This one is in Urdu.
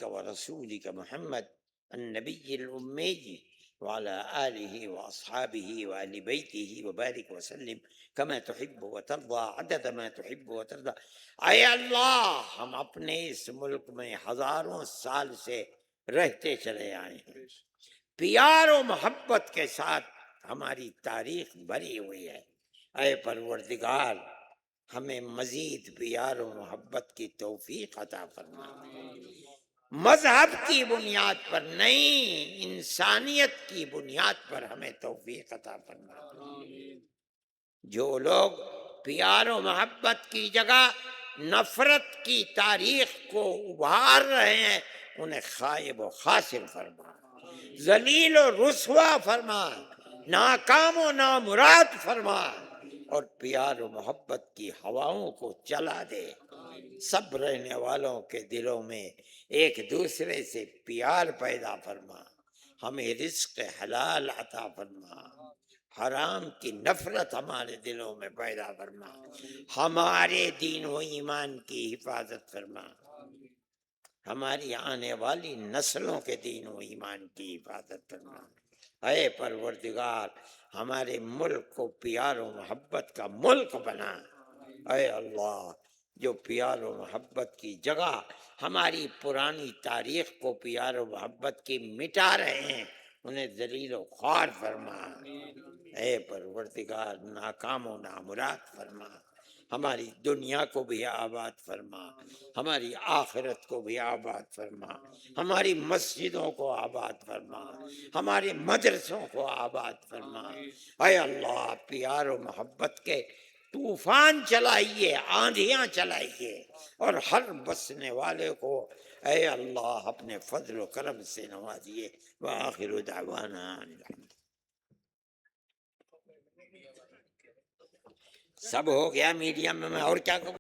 عبدك ورسولك محمد النبي الأمي وعلى آله وأصحابه وآل بيته وبارك وسلم كما تحب وترضى عدد ما تحب وترضى۔ اے اللہ، ہم اپنے اس ملک میں ہزاروں سال سے رہتے چلے آئے ہیں، پیار و محبت کے ساتھ ہماری تاریخ بھری ہوئی ہے۔ اے پروردگار، ہمیں مزید پیار و محبت کی توفیق عطا فرما، مذہب کی بنیاد پر نہیں، انسانیت کی بنیاد پر ہمیں توفیق عطا فرما۔ جو لوگ پیار و محبت کی جگہ نفرت کی تاریخ کو ابھار رہے ہیں، انہیں خائب و خاسر فرما، ذلیل و رسوا فرما، ناکام و نامراد فرما، اور پیار و محبت کی ہواؤں کو چلا دے۔ سب رہنے والوں کے دلوں میں ایک دوسرے سے پیار پیدا فرما، ہمیں رزق حلال عطا فرما، حرام کی نفرت ہمارے دلوں میں پیدا فرما، ہمارے دین و ایمان کی حفاظت فرما، ہماری آنے والی نسلوں کے دین و ایمان کی حفاظت فرما۔ اے پروردگار، ہمارے ملک کو پیار و محبت کا ملک بنا۔ اے اللہ، جو پیار و محبت کی جگہ ہماری پرانی تاریخ کو پیار و محبت کی مٹا رہے ہیں، انہیں ذلیل و خوار فرما۔ اے پروردگار، ناکام و نامراد فرما، ہماری دنیا کو بھی آباد فرما، ہماری آخرت کو بھی آباد فرما، ہماری مسجدوں کو آباد فرما، ہمارے مدرسوں کو آباد فرما۔ اے اللہ، پیار و محبت کے طوفان چلائیے، آندھیاں چلائیے، اور ہر بسنے والے کو اے اللہ اپنے فضل و کرم سے نوازیے۔ وآخر دعوانا ان الحمد۔ سب ہو گیا میڈیم میں، اور کیا کہوں؟